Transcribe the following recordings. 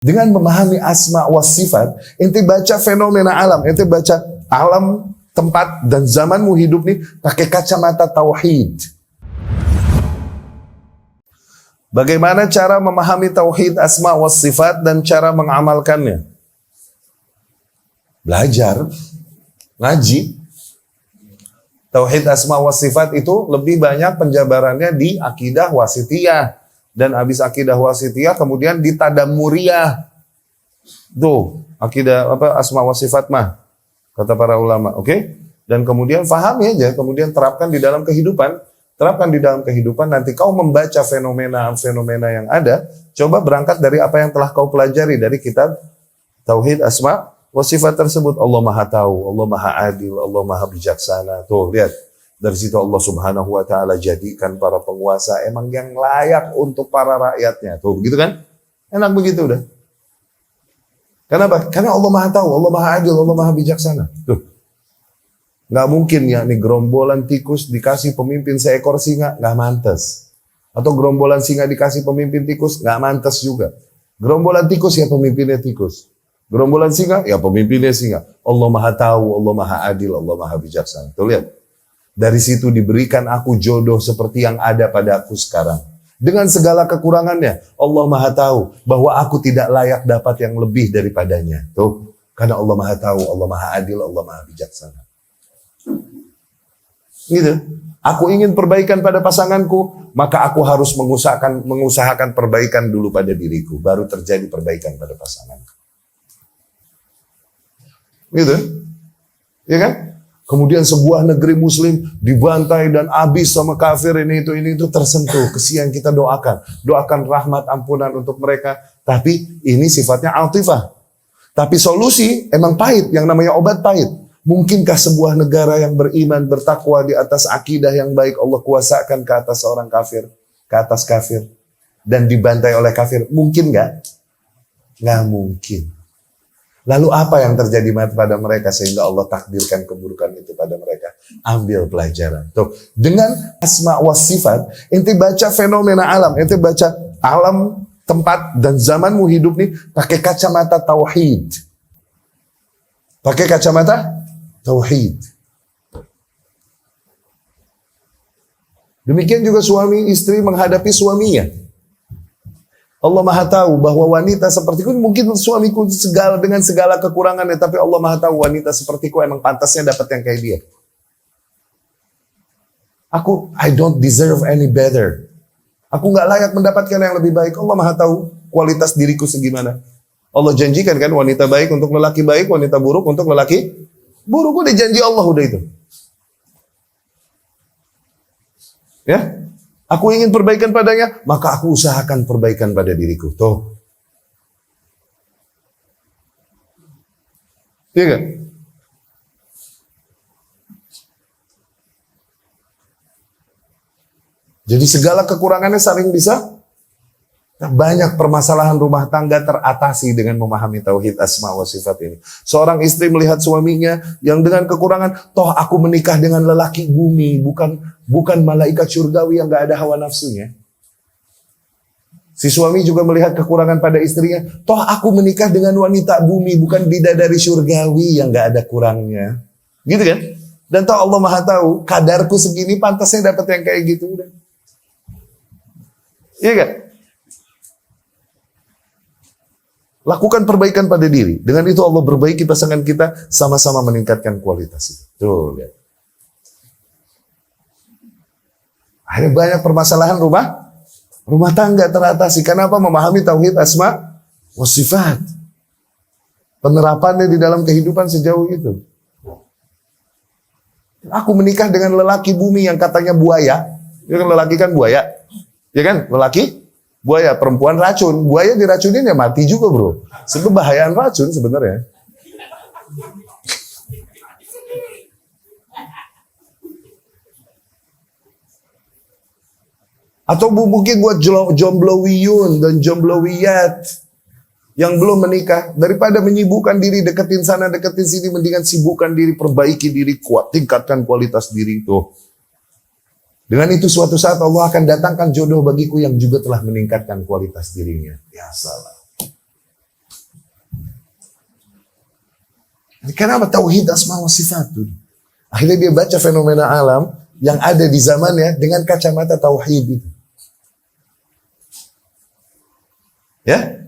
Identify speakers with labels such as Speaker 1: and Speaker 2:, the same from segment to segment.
Speaker 1: Dengan memahami asma wa sifat, ente baca fenomena alam, ente baca alam, tempat, dan zamanmu hidup nih pakai kacamata tauhid. Bagaimana cara memahami tauhid asma wa sifat dan cara mengamalkannya? Belajar, ngaji. Tauhid asma wa sifat itu lebih banyak penjabarannya di akidah wasitiyah. Dan habis akidah wasitiyah kemudian di tadammuriyah. Tuh, akidah asma wa sifat mah kata para ulama, oke? Dan kemudian fahami aja, kemudian terapkan di dalam kehidupan. Terapkan di dalam kehidupan, nanti kau membaca fenomena-fenomena yang ada, coba berangkat dari apa yang telah kau pelajari dari kitab tauhid asma wa sifat tersebut. Allah Maha tahu, Allah Maha adil, Allah Maha bijaksana. Tuh, lihat. Dari situ Allah Subhanahu wa taala jadikan para penguasa emang yang layak untuk para rakyatnya. Tuh, begitu kan? Enak begitu udah. Kenapa? Karena Allah Maha tahu, Allah Maha adil, Allah Maha bijaksana. Tuh. Nggak mungkin ya nih gerombolan tikus dikasih pemimpin seekor singa, nggak mantas. Atau gerombolan singa dikasih pemimpin tikus, nggak mantas juga. Gerombolan tikus ya pemimpinnya tikus. Gerombolan singa ya pemimpinnya singa. Allah Maha tahu, Allah Maha adil, Allah Maha bijaksana. Tuh lihat. Dari situ diberikan aku jodoh seperti yang ada pada aku sekarang. Dengan segala kekurangannya, Allah Maha tahu bahwa aku tidak layak dapat yang lebih daripadanya. Tuh, karena Allah Maha tahu, Allah Maha adil, Allah Maha bijaksana. Gitu. Aku ingin perbaikan pada pasanganku, maka aku harus mengusahakan perbaikan dulu pada diriku, baru terjadi perbaikan pada pasanganku. Gitu. Ya kan? Kemudian sebuah negeri muslim dibantai dan habis sama kafir ini itu tersentuh. Kesian, kita doakan. Doakan rahmat ampunan untuk mereka. Tapi ini sifatnya altifah. Tapi solusi emang pahit, yang namanya obat pahit. Mungkinkah sebuah negara yang beriman, bertakwa di atas akidah yang baik Allah kuasakan ke atas seorang kafir, ke atas kafir, dan dibantai oleh kafir? Mungkin nggak? Nggak mungkin. Lalu apa yang terjadi pada mereka sehingga Allah takdirkan keburukan itu pada mereka? Ambil pelajaran. Tuh, dengan asma wa sifat, ente baca fenomena alam, ente baca alam, tempat, dan zamanmu hidup nih pakai kacamata tauhid. Pakai kacamata tauhid. Demikian juga suami istri menghadapi suaminya. Allah Maha tahu bahwa wanita sepertiku, mungkin suamiku dengan segala kekurangannya, tapi Allah Maha tahu wanita sepertiku emang pantasnya dapat yang kayak dia. I don't deserve any better. Aku nggak layak mendapatkan yang lebih baik. Allah Maha tahu kualitas diriku segimana. Allah janjikan kan wanita baik untuk lelaki baik, wanita buruk untuk lelaki buruk. Udah janji Allah udah itu. Ya. Aku ingin perbaikan padanya, maka aku usahakan perbaikan pada diriku. Tuh. Iya gak? Jadi segala kekurangannya saling bisa. Banyak permasalahan rumah tangga teratasi dengan memahami tauhid asma wa sifat ini. Seorang istri melihat suaminya yang dengan kekurangan, toh aku menikah dengan lelaki bumi, bukan malaikat surgawi yang gak ada hawa nafsunya. Si suami juga melihat kekurangan pada istrinya, toh aku menikah dengan wanita bumi, bukan bidadari surgawi yang gak ada kurangnya. Gitu kan? Dan toh Allah Maha tahu, kadarku segini pantasnya dapat yang kayak gitu. Iya gak? Lakukan perbaikan pada diri. Dengan itu Allah perbaiki pasangan kita, sama-sama meningkatkan kualitas itu. Tuh, lihat. Ada banyak permasalahan rumah tangga teratasi. Kenapa? Memahami tauhid asma wa sifat. Penerapannya di dalam kehidupan sejauh itu. Aku menikah dengan lelaki bumi yang katanya buaya. Ya kan, lelaki kan buaya. Ya kan? Lelaki buaya, perempuan racun. Buaya diracunin ya mati juga bro. Sebahayaan racun sebenarnya. Atau mungkin buat jomblowiyun dan jomblowiyat yang belum menikah. Daripada menyibukkan diri, deketin sana, deketin sini, mendingan sibukkan diri, perbaiki diri, tingkatkan kualitas diri itu. Dengan itu suatu saat Allah akan datangkan jodoh bagiku yang juga telah meningkatkan kualitas dirinya. Ya salah. Kenapa tauhid asma wa sifat? Akhirnya dia baca fenomena alam yang ada di zamannya dengan kacamata tauhid itu. Ya?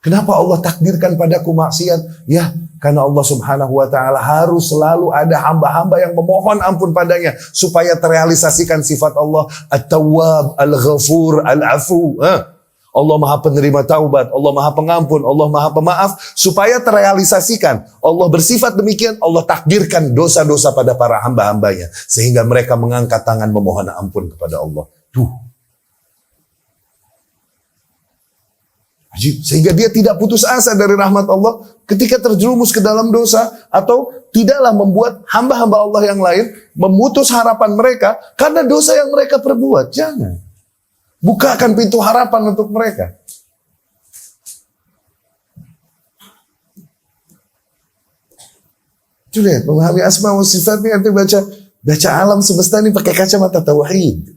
Speaker 1: Kenapa Allah takdirkan padaku maksiat? Ya, karena Allah Subhanahu wa taala harus selalu ada hamba-hamba yang memohon ampun padanya supaya terrealisasikan sifat Allah At-Tawwab, Al-Ghafur, Al-Afu. Allah Maha penerima taubat, Allah Maha pengampun, Allah Maha pemaaf. Supaya terrealisasikan Allah bersifat demikian, Allah takdirkan dosa-dosa pada para hamba-hambanya sehingga mereka mengangkat tangan memohon ampun kepada Allah. Sehingga dia tidak putus asa dari rahmat Allah ketika terjerumus ke dalam dosa, atau tidaklah membuat hamba-hamba Allah yang lain memutus harapan mereka karena dosa yang mereka perbuat. Jangan. Bukakan pintu harapan untuk mereka. Coba memahami asma wa sifat ini, nanti baca alam semesta ini pakai kacamata tauhid.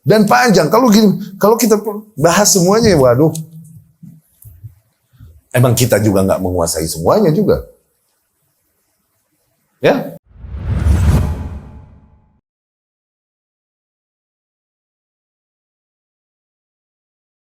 Speaker 1: Dan panjang. Kalau kita bahas semuanya, waduh. Emang kita juga nggak menguasai semuanya juga. Ya,